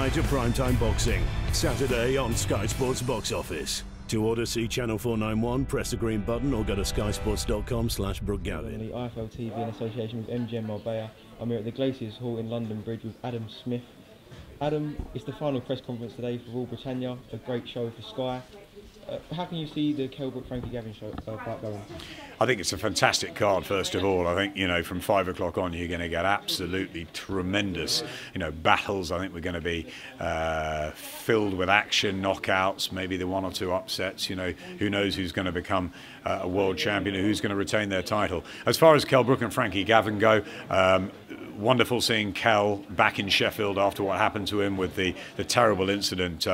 night of primetime boxing. Saturday on Sky Sports Box Office. To order, see Channel 491, press the green button or go to skysports.com/BrookGavin. The IFL TV in association with MGM Marbella. I'm here at the Glaciers Hall in London Bridge with Adam Smith. Adam, it's the final press conference today for Royal Britannia, a great show for Sky. How can you see the KELL BROOK FRANKIE GAVIN show fight going? I think it's a fantastic card, first of all. I think, from 5 o'clock on, you're going to get absolutely tremendous, battles. I think we're going to be filled with action, knockouts, maybe the one or two upsets. Who knows who's going to become a world champion and who's going to retain their title. As far as KELL BROOK and FRANKIE GAVIN go, wonderful seeing Kell back in Sheffield after what happened to him with the terrible incident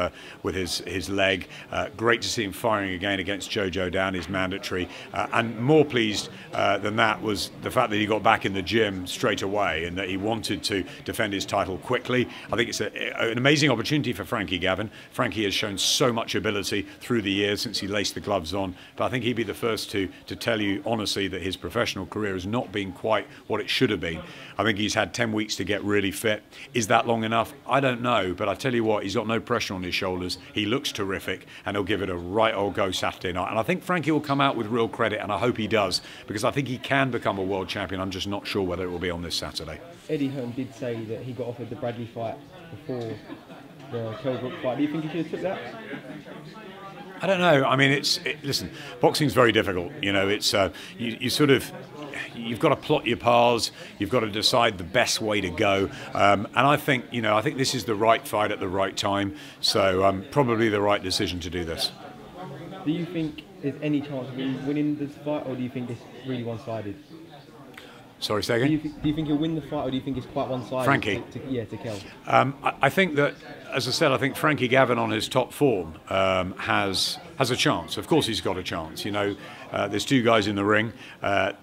with his leg. Great to see him firing again against Jojo down his mandatory. And more pleased than that was the fact that he got back in the gym straight away and that he wanted to defend his title quickly. I think it's an amazing opportunity for FRANKIE GAVIN. FRANKIE has shown so much ability through the years since he laced the gloves on. But I think he'd be the first to tell you honestly that his professional career has not been quite what it should have been. I think he's had 10 weeks to get really fit. Is that long enough? I don't know, but I tell you what, he's got no pressure on his shoulders. He looks terrific, and he'll give it a right old go Saturday night. And I think Frankie will come out with real credit, and I hope he does, because I think he can become a world champion. I'm just not sure whether it will be on this Saturday. Eddie Hearn did say that he got offered the Bradley fight before the KELL BROOK fight. Do you think he should have took that? I don't know. I mean, listen, boxing's very difficult. You've got to plot your paths. You've got to decide the best way to go. And I think this is the right fight at the right time. So probably the right decision to do this. Do you think there's any chance of him winning this fight, or do you think it's really one-sided? Sorry, say again? Do you think he'll win the fight, or do you think it's quite one-sided? Frankie? To Kell. I think that, as I said, I think FRANKIE GAVIN on his top form has a chance. Of course he's got a chance. There's two guys in the ring.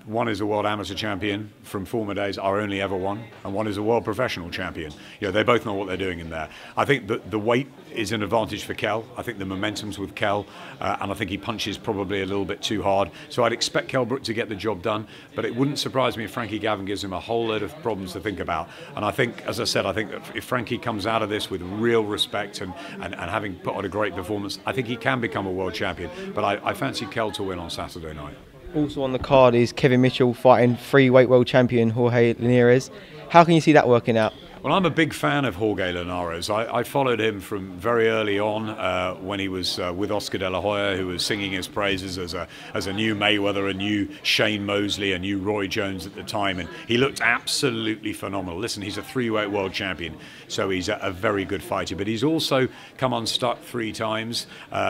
One is a world amateur champion from former days, our only ever one, and one is a world professional champion. They both know what they're doing in there. I think that the weight is an advantage for Kell. I think the momentum's with Kell, and I think he punches probably a little bit too hard. So I'd expect KELL BROOK to get the job done, but it wouldn't surprise me if FRANKIE GAVIN gives him a whole load of problems to think about. And I think, as I said, I think that if Frankie comes out of this with real respect and having put on a great performance, I think he can become a world champion. But I fancy Kell to win on Saturday night. Also on the card is Kevin Mitchell fighting free-weight world champion Jorge Linares. How can you see that working out? Well, I'm a big fan of Jorge Linares. I followed him from very early on when he was with Oscar De La Hoya, who was singing his praises as a new Mayweather, a new Shane Mosley, a new Roy Jones at the time, and he looked absolutely phenomenal. Listen, he's a three-weight world champion, so he's a very good fighter, but he's also come unstuck 3 times,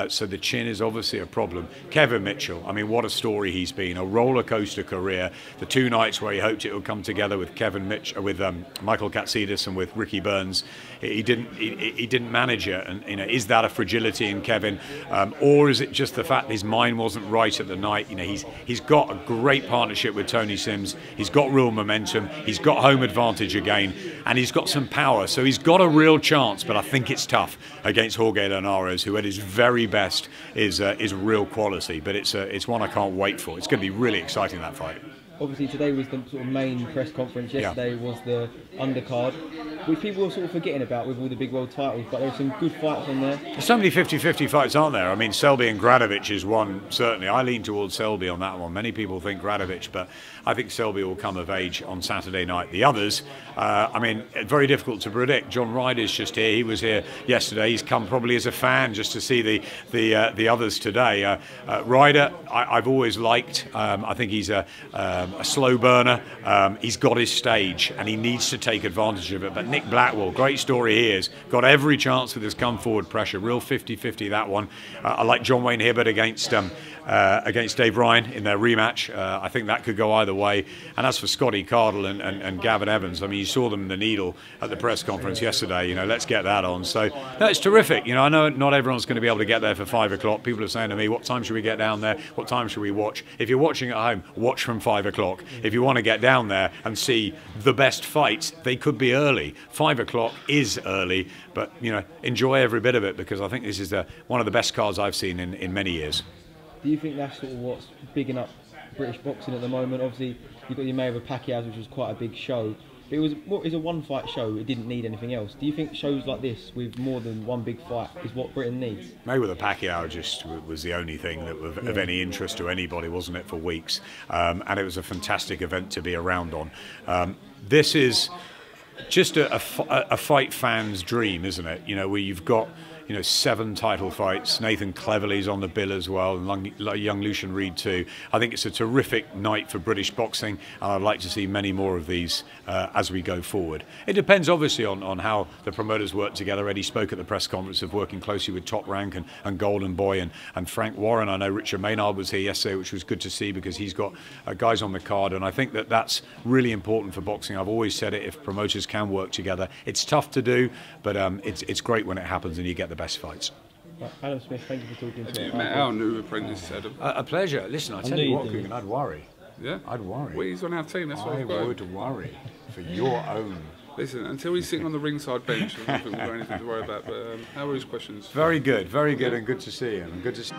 so the chin is obviously a problem. Kevin Mitchell, I mean, what a story he's been, a roller coaster career. The 2 nights where he hoped it would come together with Michael Katsidis and with Ricky Burns, he didn't manage it. And is that a fragility in Kevin, or is it just the fact his mind wasn't right at the night? He's got a great partnership with Tony Sims. He's got real momentum. He's got home advantage again, and he's got some power. So he's got a real chance. But I think it's tough against Jorge Linares, who at his very best is real quality. But it's one I can't wait for. It's going to be really exciting, that fight. Obviously today was the sort of main press conference. Yesterday was the undercard, which people were sort of forgetting about with all the big world titles, but there were some good fights on there. There's so many 50-50 fights, aren't there? I mean, Selby and Gradovich is one, certainly. I lean towards Selby on that one. Many people think Gradovich, but I think Selby will come of age on Saturday night. The others, I mean, very difficult to predict. John Ryder's just here. He was here yesterday. He's come probably as a fan just to see the others today. Ryder, I've always liked. I think he's a slow burner. He's got his stage and he needs to take advantage of it. But Nick Blackwell, great story he is. Got every chance with his come forward pressure. Real 50-50 that one. I like John Wayne Hibbert against Dave Ryan in their rematch. I think that could go either way. And as for Scotty Cardle and Gavin Evans, I mean, you saw them in the needle at the press conference yesterday. Let's get that on. So no, it's terrific. I know not everyone's going to be able to get there for 5 o'clock. People are saying to me, what time should we get down there? What time should we watch? If you're watching at home, watch from 5 o'clock. If you want to get down there and see the best fights, they could be early. 5 o'clock is early, but enjoy every bit of it, because I think this is one of the best cards I've seen in many years. Do you think that's sort of what's bigging up British boxing at the moment? Obviously, you've got your Mayweather Pacquiao, which was quite a big show. But it was a one-fight show. It didn't need anything else. Do you think shows like this with more than one big fight is what Britain needs? Mayweather Pacquiao just was the only thing that was of any interest to anybody, wasn't it, for weeks? And it was a fantastic event to be around on. This is just a fight fan's dream, isn't it? You know, where you've got 7 title fights. Nathan Cleverley's on the bill as well, and young Lucian Reid too. I think it's a terrific night for British boxing, and I'd like to see many more of these as we go forward. It depends obviously on how the promoters work together. Eddie spoke at the press conference of working closely with Top Rank and Golden Boy and Frank Warren. I know Richard Maynard was here yesterday, which was good to see because he's got guys on the card, and I think that that's really important for boxing. I've always said it, if promoters can work together. It's tough to do, but it's great when it happens and you get the best fights. Adam Smith, thank you for talking to us. Have you met our new apprentice, Adam? A pleasure. Listen, I tell you what, Coogan, I'd worry. Yeah? I'd worry. Well, he's on our team, that's what I would worry for your own. Listen, until he's sitting on the ringside bench, I don't think we've got anything to worry about, but how are his questions? Very good, and good to see him. And good to see